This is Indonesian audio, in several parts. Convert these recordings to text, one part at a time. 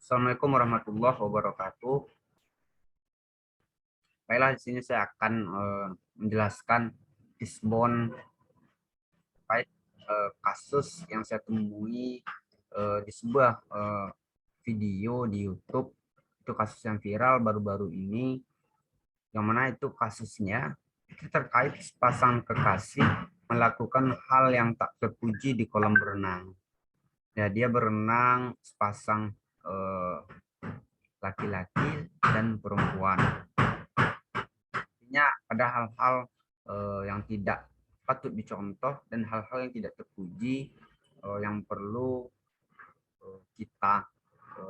Assalamualaikum warahmatullahi wabarakatuh. Baiklah, di sini saya akan menjelaskan Isbon terkait kasus yang saya temui di sebuah video di YouTube. Itu kasus yang viral baru-baru ini, yang mana itu kasusnya itu terkait sepasang kekasih melakukan hal yang tak terpuji di kolam berenang. Ya, dia berenang sepasang laki-laki dan perempuan. Artinya ada hal-hal yang tidak patut dicontoh dan hal-hal yang tidak terpuji yang perlu kita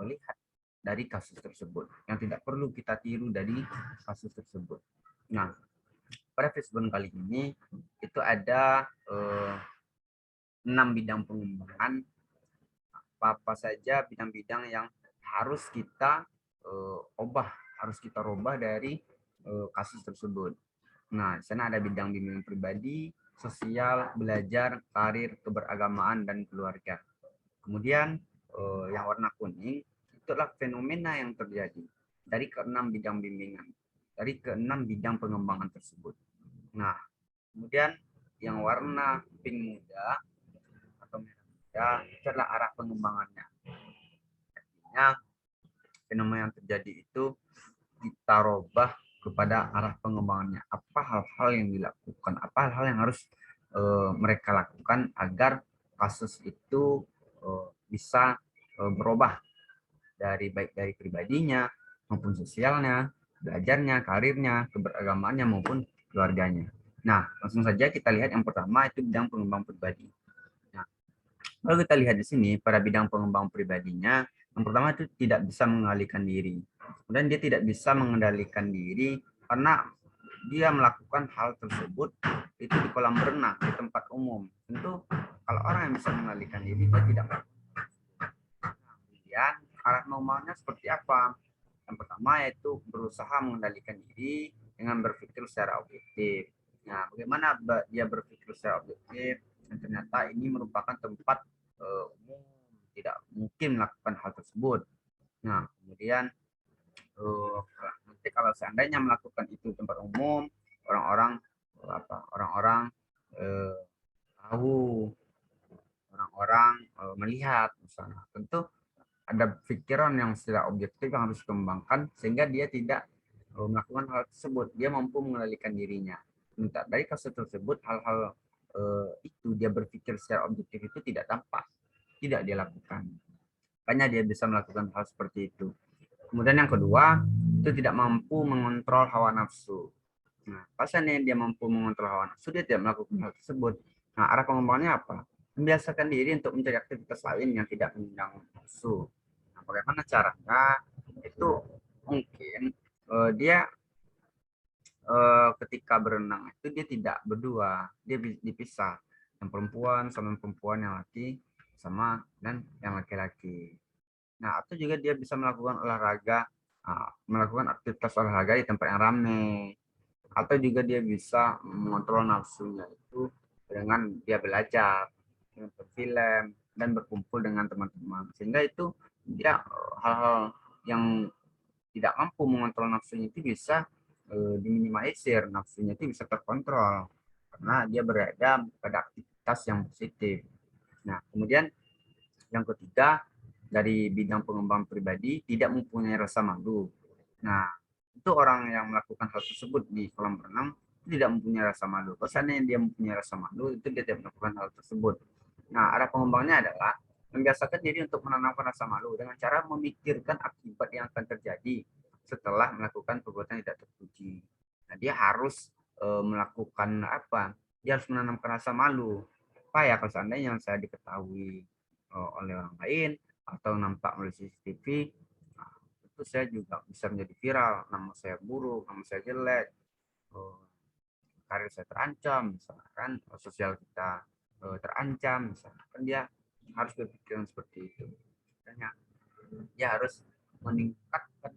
lihat dari kasus tersebut, yang tidak perlu kita tiru dari kasus tersebut. Nah, pada Facebook kali ini itu ada 6 bidang pengembangan, apa saja bidang-bidang yang harus kita harus kita ubah dari kasus tersebut. Nah, di sana ada bidang bimbingan pribadi, sosial, belajar, karir, keberagamaan, dan keluarga. Kemudian yang warna kuning itulah fenomena yang terjadi dari keenam bidang bimbingan, dari keenam bidang pengembangan tersebut. Nah, kemudian yang warna pink muda atau merah muda itu adalah arah pengembangannya. Artinya fenomena yang terjadi itu kita robah kepada arah pengembangannya. Apa hal-hal yang dilakukan, apa hal-hal yang harus mereka lakukan agar kasus itu bisa berubah dari baik dari pribadinya maupun sosialnya, belajarnya, karirnya, keberagamaannya maupun keluarganya. Nah, langsung saja kita lihat yang pertama itu bidang pengembang pribadi. Nah, kalau kita lihat di sini pada bidang pengembang pribadinya, yang pertama itu tidak bisa mengalihkan diri. Kemudian dia tidak bisa mengendalikan diri karena dia melakukan hal tersebut itu di kolam renang, di tempat umum. Tentu kalau orang yang bisa mengalihkan diri, dia tidak. Kemudian arah normalnya seperti apa? Yang pertama yaitu berusaha mengendalikan diri dengan berpikir secara objektif. Nah, bagaimana dia berpikir secara objektif? Dan ternyata ini merupakan tempat umum, tidak mungkin melakukan hal tersebut. Nah, kemudian nanti kalau seandainya melakukan itu di tempat umum, orang-orang orang-orang eh, tahu, orang-orang melihat, misalnya, tentu ada pikiran yang secara objektif yang harus dikembangkan sehingga dia tidak melakukan hal tersebut. Dia mampu mengendalikan dirinya. Minta dari kasus tersebut hal-hal itu dia berpikir secara objektif itu tidak tampak, tidak dia lakukan. Makanya dia bisa melakukan hal seperti itu. Kemudian yang kedua, itu tidak mampu mengontrol hawa nafsu. Nah, pasalnya dia mampu mengontrol hawa nafsu, dia tidak melakukan hal tersebut. Nah, arah pengembangannya apa? Membiasakan diri untuk mencari aktivitas lain yang tidak mengundang nafsu. Nah, bagaimana caranya? Itu mungkin dia ketika berenang itu dia tidak berdua, dia dipisah. Yang perempuan sama yang perempuan, yang laki sama dan yang laki-laki. Nah, atau juga dia bisa melakukan olahraga, melakukan aktivitas olahraga di tempat yang ramai. Atau juga dia bisa mengontrol nafsunya itu dengan dia belajar, nonton film, dan berkumpul dengan teman-teman. Sehingga itu dia hal-hal yang tidak mampu mengontrol nafsunya itu bisa diminimalisir, nafsunya itu bisa terkontrol karena dia berada pada aktivitas yang positif. Nah, kemudian yang ketiga, dari bidang pengembangan pribadi tidak mempunyai rasa malu. Nah, itu orang yang melakukan hal tersebut di kolam renang tidak mempunyai rasa malu. Kalau seandainya dia mempunyai rasa malu, itu dia tidak melakukan hal tersebut. Nah, arah pengembangannya adalah membiasakan diri untuk menanamkan rasa malu dengan cara memikirkan akibat yang akan terjadi setelah melakukan perbuatan yang tidak terpuji. Nah, dia harus melakukan apa? Dia harus menanamkan rasa malu. Apa ya kalau seandainya yang saya diketahui oleh orang lain atau nampak melalui CCTV, nah, itu saya juga bisa menjadi viral, nama saya buruk, nama saya jelek, karir saya terancam, misalkan sosial kita terancam, misalkan dia harus berpikiran seperti itu. Makanya dia harus meningkatkan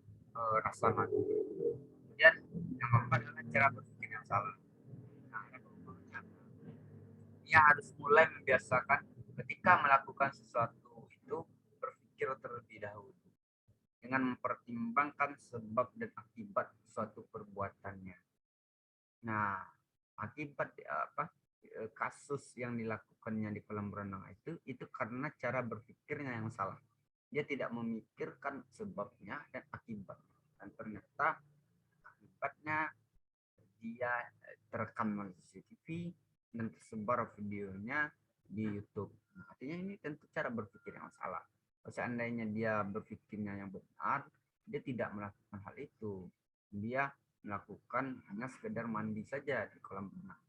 rasa malu. Kemudian yang keempat adalah cara berpikir yang salah. Nah, dia harus mulai membiasakan ketika melakukan sesuatu itu berpikir terlebih dahulu. dengan mempertimbangkan sebab dan akibat suatu perbuatannya. Nah, akibat kasus yang dilakukannya di kolam renang itu karena cara berpikirnya yang salah. Dia tidak memikirkan sebabnya dan akibat. Dan ternyata akibatnya dia terekam oleh CCTV dan tersebar videonya di YouTube. Nah, artinya ini tentu cara berpikir yang salah. Kalau seandainya dia berpikirnya yang benar, dia tidak melakukan hal itu. Dia melakukan hanya sekedar mandi saja di kolam renang.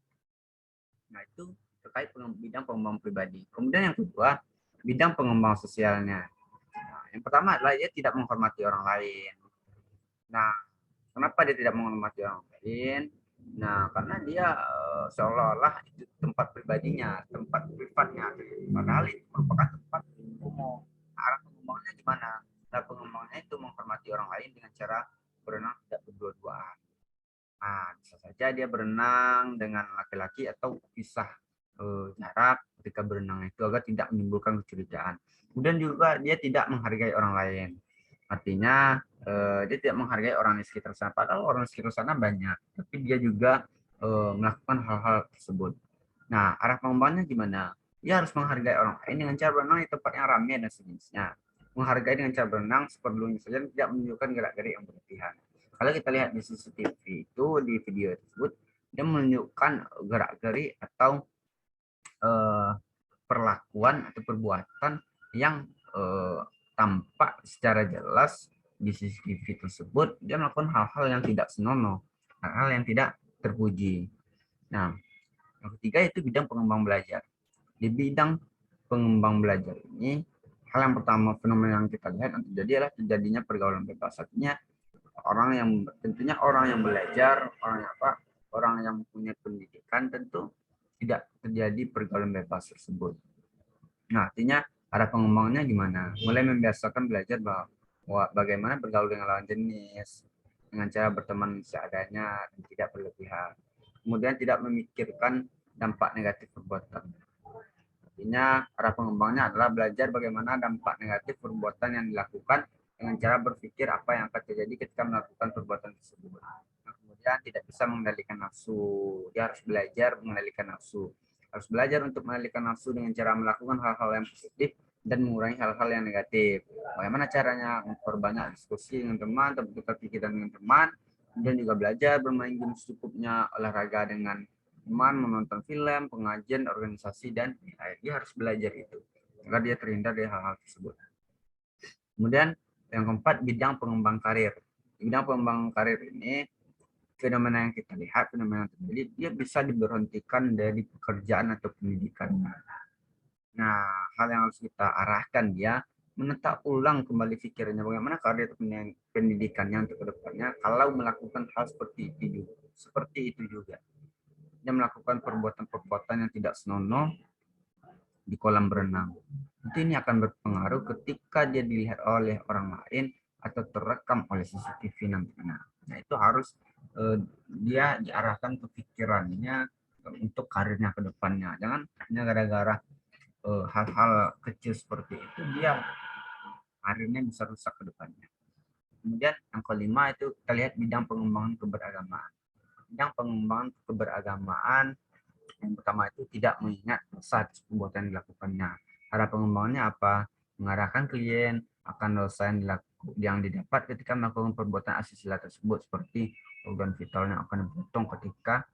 Nah, itu terkait bidang pengembangan pribadi. Kemudian yang kedua, bidang pengembangan sosialnya. Nah, yang pertama adalah dia tidak menghormati orang lain. Nah, kenapa dia tidak menghormati orang lain? Nah, karena dia seolah-olah itu tempat pribadinya, tempat privatnya. Padahal itu merupakan tempat umum. Arah pengembangannya gimana? Nah, pengembangannya itu menghormati orang lain dengan cara berenang tidak berdua-duaan. Nah, bisa saja dia berenang dengan laki-laki atau pisah jarak ketika berenang itu agar tidak menimbulkan kecurigaan. Kemudian juga dia tidak menghargai orang lain. Artinya dia tidak menghargai orang di sekitar sana. Padahal orang di sekitar sana banyak, tapi dia juga melakukan hal-hal tersebut. Nah, arah pengembangannya gimana? Dia harus menghargai orang lain dengan cara berenang di tempat yang ramai dan sejenisnya. Menghargai dengan cara berenang seperlunya saja, tidak menunjukkan gerak-gerik yang berlebihan. Kalau kita lihat di CCTV itu, di video tersebut, dia menunjukkan gerak-gerik atau perlakuan atau perbuatan yang tampak secara jelas di CCTV tersebut. Dia melakukan hal-hal yang tidak senonoh, hal-hal yang tidak terpuji. Nah, yang ketiga itu bidang pengembang belajar. Di bidang pengembang belajar ini, hal yang pertama fenomena yang kita lihat yang terjadi adalah terjadinya pergaulan bebas. Artinya orang yang tentunya orang yang belajar, orang yang punya pendidikan tentu tidak terjadi pergaulan bebas tersebut. Nah, artinya arah pengembangannya gimana? Mulai membiasakan belajar bahwa bagaimana bergaul dengan lawan jenis, dengan cara berteman seadanya dan tidak berlebihan. Kemudian tidak memikirkan dampak negatif perbuatan. Artinya arah pengembangannya adalah belajar bagaimana dampak negatif perbuatan yang dilakukan dengan cara berpikir apa yang akan terjadi ketika melakukan perbuatan tersebut. Nah, kemudian tidak bisa mengendalikan nafsu. Dia harus belajar mengendalikan nafsu. Harus belajar untuk mengendalikan nafsu dengan cara melakukan hal-hal yang positif dan mengurangi hal-hal yang negatif. Bagaimana caranya? Memperbanyak diskusi dengan teman, bertukar pikiran dengan teman, kemudian juga belajar bermain game secukupnya, olahraga dengan teman, menonton film, pengajian, organisasi, dan dia harus belajar itu agar dia terhindar dari hal-hal tersebut. Kemudian yang keempat, bidang pengembang karir. Bidang pengembang karir ini fenomena yang kita lihat, fenomena yang terjadi, dia bisa diberhentikan dari pekerjaan atau pendidikan. Nah, hal yang harus kita arahkan dia menata ulang kembali pikirannya bagaimana karir pendidikannya untuk kedepannya kalau melakukan hal seperti itu juga. Dia melakukan perbuatan-perbuatan yang tidak senonoh di kolam berenang. Itu ini akan berpengaruh ketika dia dilihat oleh orang lain atau terekam oleh CCTV nantinya. Nah, itu harus dia diarahkan ke pikirannya untuk karirnya ke depannya. Jangan hanya gara-gara hal-hal kecil seperti itu dia karirnya bisa rusak ke depannya. Kemudian yang kelima itu kita lihat bidang pengembangan keberagamaan. Bidang pengembangan keberagamaan yang pertama itu tidak mengingat dosa perbuatan yang dilakukannya. Cara pengembangannya apa? Mengarahkan klien akan dosa yang didapat ketika melakukan perbuatan asusila tersebut, seperti organ vitalnya akan dipotong ketika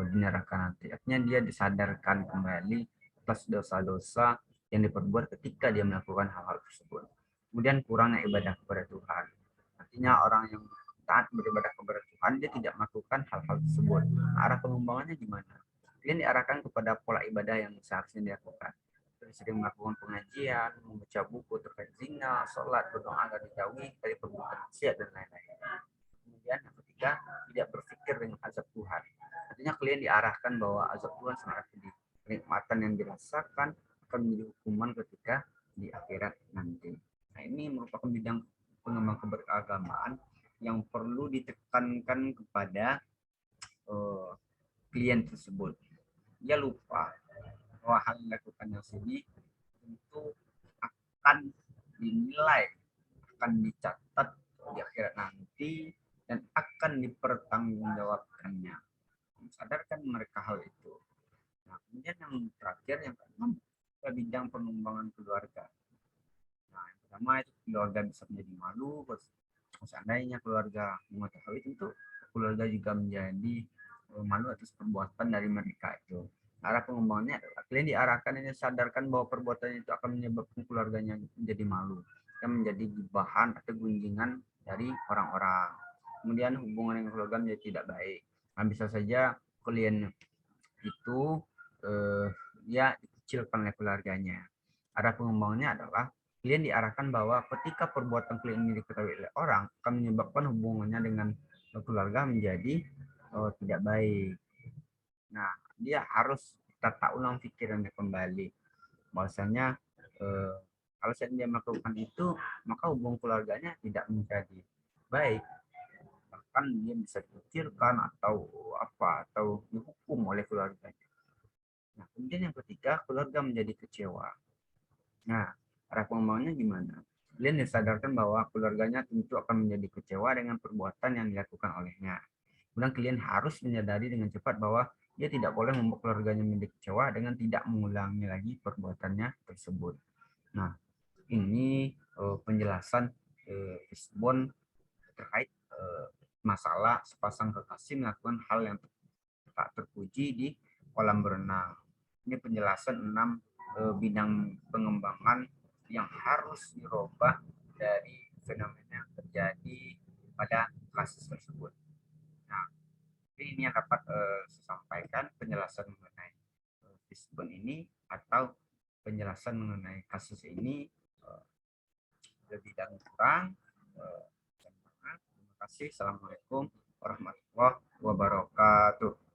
dinyatakan nanti. Artinya dia disadarkan kembali atas dosa-dosa yang diperbuat ketika dia melakukan hal-hal tersebut. Kemudian kurangnya ibadah kepada Tuhan. Artinya orang yang taat beribadah kepada Tuhan, dia tidak melakukan hal-hal tersebut. Nah, arah pengembangannya gimana? Kalian diarahkan kepada pola ibadah yang seharusnya dilakukan. Sering melakukan pengajian, membaca buku terkait zina, sholat, berdoa agar dijauhi dari perbuatan maksiat dan lain-lain. Kemudian yang ketiga, tidak berpikir dengan azab Tuhan. Artinya kalian diarahkan bahwa azab Tuhan sangat pedih. Kenikmatan yang dirasakan akan menjadi hukuman ketika di akhirat nanti. Nah, ini merupakan bidang pengembang keberagamaan yang perlu ditekankan kepada klien tersebut. Dia lupa bahwa hal yang dilakukannya sini tentu akan dinilai akan dicatat di akhirat nanti dan akan dipertanggungjawabkannya. Sadarkan mereka hal itu. Nah, kemudian yang terakhir, yang keenam, bidang pengembangan keluarga. Nah, yang pertama itu keluarga bisa menjadi malu. Seandainya keluarga mengetahui itu, keluarga juga menjadi malu atas perbuatan dari mereka itu. Arah pengembangannya adalah kalian diarahkan ini sadarkan bahwa perbuatan itu akan menyebabkan keluarganya menjadi malu dan menjadi bahan atau gunjingan dari orang-orang. Kemudian hubungan dengan keluarga menjadi tidak baik. Nah, bisa saja kalian itu eh, ya dikecilkan oleh keluarganya. Arah pengembangannya adalah kalian diarahkan bahwa ketika perbuatan kalian ini diketahui oleh orang akan menyebabkan hubungannya dengan keluarga menjadi tidak baik. Nah, dia harus tata ulang pikirannya kembali. Bahwasanya eh, kalau dia melakukan itu, maka hubungan keluarganya tidak menjadi baik. Bahkan dia bisa dikucilkan atau apa, atau dihukum oleh keluarganya. Nah, kemudian yang ketiga, keluarga menjadi kecewa. Nah, arah pengembangannya gimana? Kalian disadarkan bahwa keluarganya tentu akan menjadi kecewa dengan perbuatan yang dilakukan olehnya. Kemudian kalian harus menyadari dengan cepat bahwa dia tidak boleh membuat keluarganya menjadi kecewa dengan tidak mengulangi lagi perbuatannya tersebut. Nah, ini penjelasan Fishbone terkait masalah sepasang kekasih melakukan hal yang tak terpuji di kolam berenang. Ini penjelasan 6 bidang pengembangan yang harus dirubah dari fenomena yang terjadi pada kasus tersebut. Nah, ini yang dapat saya sampaikan penjelasan mengenai Fishbone ini atau penjelasan mengenai kasus ini lebih dan kurang. Terima kasih. Assalamualaikum warahmatullahi wabarakatuh.